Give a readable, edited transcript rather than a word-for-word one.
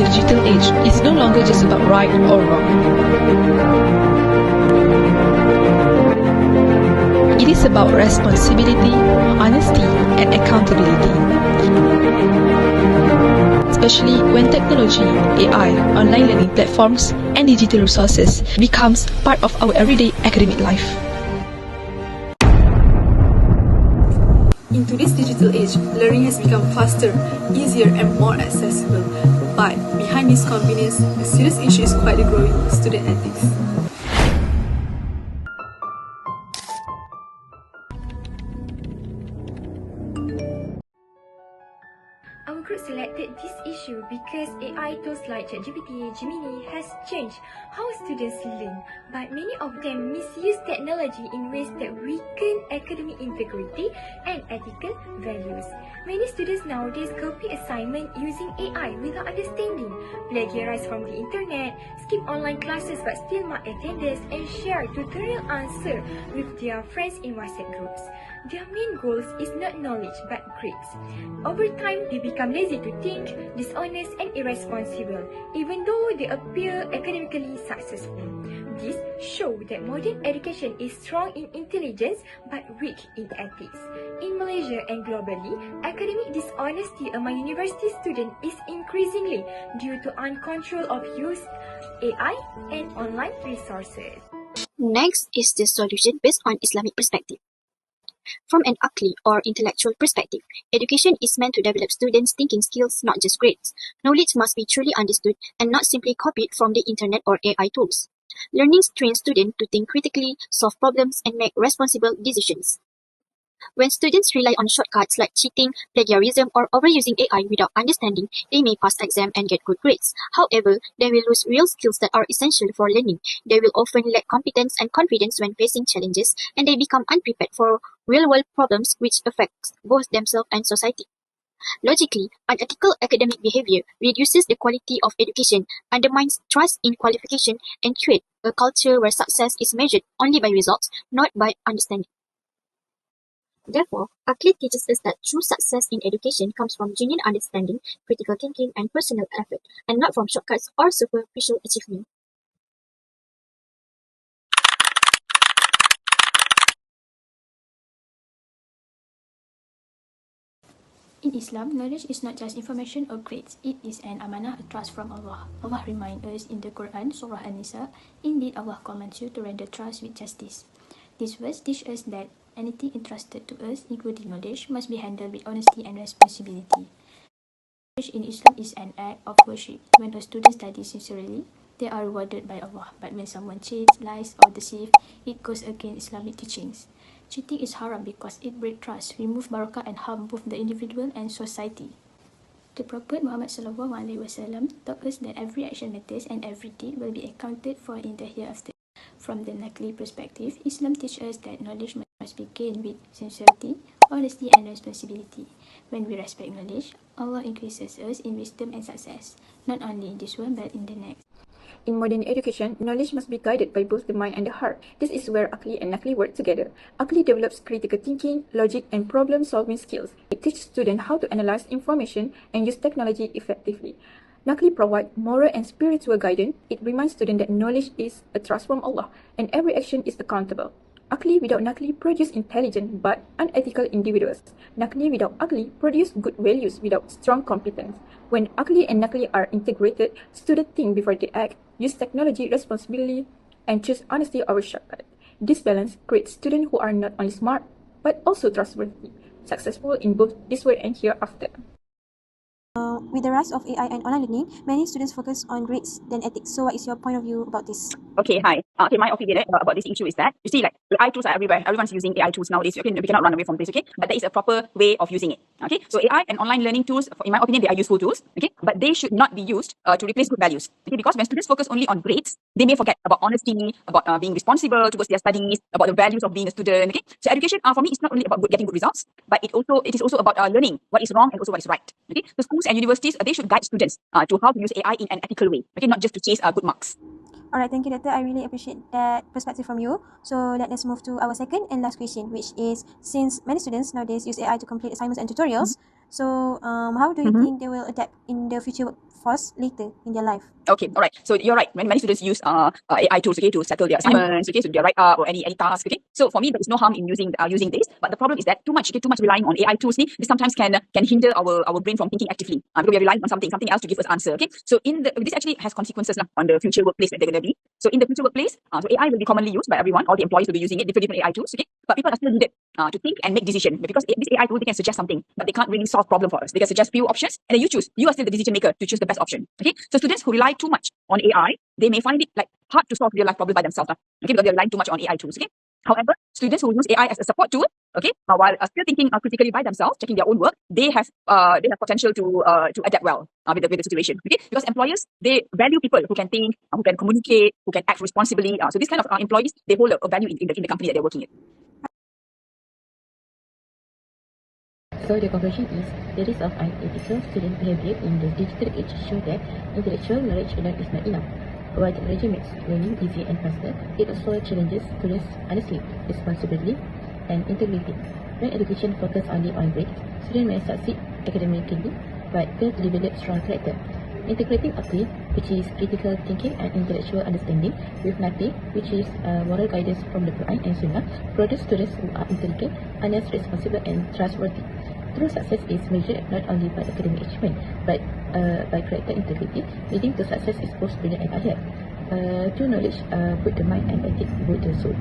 digital age is no longer just about right or wrong. It is about responsibility, honesty, and accountability. Especially when technology, AI, online learning platforms, and digital resources becomes part of our everyday academic life. In today's digital age, learning has become faster, easier, and more accessible. But behind this convenience, a serious issue is quite growing: student ethics. Our group selected this issue because AI tools like ChatGPT, Gemini has changed how students learn, but many of them misuse technology in ways that weaken academic integrity and ethical values. Many students nowadays copy assignment using AI without understanding, plagiarize from the internet, skip online classes but still mark attendance, and share tutorial answer with their friends in WhatsApp groups. Their main goals is not knowledge but grades. Over time, they become lazy to think, dishonest, and irresponsible, even though they appear academically successful. This shows that modern education is strong in intelligence but weak in ethics. In Malaysia and globally, academic dishonesty among university students is increasingly due to uncontrolled of use AI and online resources. Next is the solution based on Islamic perspective. From an akli or intellectual perspective, education is meant to develop students' thinking skills, not just grades. Knowledge must be truly understood and not simply copied from the internet or AI tools. Learning trains students to think critically, solve problems, and make responsible decisions. When students rely on shortcuts like cheating, plagiarism, or overusing AI without understanding, they may pass exam and get good grades. However, they will lose real skills that are essential for learning. They will often lack competence and confidence when facing challenges, and they become unprepared for real-world problems which affect both themselves and society. Logically, unethical academic behavior reduces the quality of education, undermines trust in qualification, and creates a culture where success is measured only by results, not by understanding. Therefore, Akli teaches us that true success in education comes from genuine understanding, critical thinking, and personal effort, and not from shortcuts or superficial achievement. In Islam, knowledge is not just information or grades. It is an amanah, a trust from Allah. Allah reminds us in the Quran, Surah An-Nisa, indeed Allah commands you to render trust with justice. These words teach us that anything entrusted to us, including knowledge, must be handled with honesty and responsibility. Knowledge in Islam is an act of worship. When a student studies sincerely, they are rewarded by Allah. But when someone cheats, lies, or deceives, it goes against Islamic teachings. Cheating is haram because it breaks trust, removes barakah, and harm both the individual and society. The Prophet Muhammad SAW taught us that every action matters and every deed will be accounted for in the hereafter. From the Naqli perspective, Islam teaches us that knowledge must be gained with sincerity, honesty, and responsibility. When we respect knowledge, Allah increases us in wisdom and success, not only in this world but in the next. In modern education, knowledge must be guided by both the mind and the heart. This is where Akli and Nakli work together. Akli develops critical thinking, logic, and problem-solving skills. It teaches students how to analyze information and use technology effectively. Nakli provides moral and spiritual guidance. It reminds students that knowledge is a trust from Allah, and every action is accountable. Akli without Nakli produce intelligent but unethical individuals. Nakli without Akli produce good values without strong competence. When Akli and Nakli are integrated, students think before they act, use technology responsibly, and choose honesty over shortcut. This balance creates students who are not only smart but also trustworthy, successful in both this world and hereafter. With the rise of AI and online learning, many students focus on grades than ethics. So what is your point of view about this? Okay, hi. My opinion about this issue is that, you see, like, AI tools are everywhere. Everyone's using AI tools nowadays. Okay, we cannot run away from this, okay? But there is a proper way of using it, okay? So AI and online learning tools, in my opinion, they are useful tools, okay? But they should not be used to replace good values, okay? Because when students focus only on grades, they may forget about honesty, about being responsible towards their studies, about the values of being a student, okay? So education, for me, is not only about getting good results, but it is also about learning what is wrong and also what is right, okay? So schools and universities, they should guide students to how to use AI in an ethical way, okay? Not just to chase good marks. Alright, thank you, Doctor. I really appreciate that perspective from you. So let us move to our second and last question, which is, since many students nowadays use AI to complete assignments and tutorials, So, how do you think they will adapt in the future workforce later in their life? Okay, all right. So you're right. Many students use AI tools, okay, to settle their assignments, okay, so their write up or any task, okay. So for me, there is no harm in using this, but the problem is that too much relying on AI tools, this sometimes can hinder our brain from thinking actively because we are relying on something else to give us answer, okay. So this actually has consequences on the future workplace that they're going to be. So in the future workplace, so AI will be commonly used by everyone. All the employees will be using it, different AI tools, okay. But people are still needed to think and make decisions because this AI tool, they can suggest something, but they can't really solve problem for us. They can suggest few options, and then you choose. You are still the decision maker to choose the best option, okay. So students who rely too much on AI, they may find it like hard to solve real life problem by themselves, okay, because they're relying too much on AI tools, okay. However, students who use AI as a support tool, okay, while still thinking critically by themselves, checking their own work, they have potential to adapt well with the situation, okay. Because employers, they value people who can think, who can communicate, who can act responsibly. So these kind of employees, they hold a value in the company that they're working in. So the conclusion is, the risk of unethical student behavior in the digital age show that intellectual knowledge alone is not enough. While technology makes learning easier and faster, it also challenges students' honesty, responsibility, and integrity. When education focuses only on grades, students may succeed academically, but fail to develop strong character. Integrating aqli, which is critical thinking and intellectual understanding, with naqli, which is moral guidance from the Quran and Sunnah, produce students who are intelligent, honest, responsible, and trustworthy. True success is measured not only by academic achievement, but by character integrity, leading to success is both dunya and akhirat. True knowledge put the mind and ethics with the soul.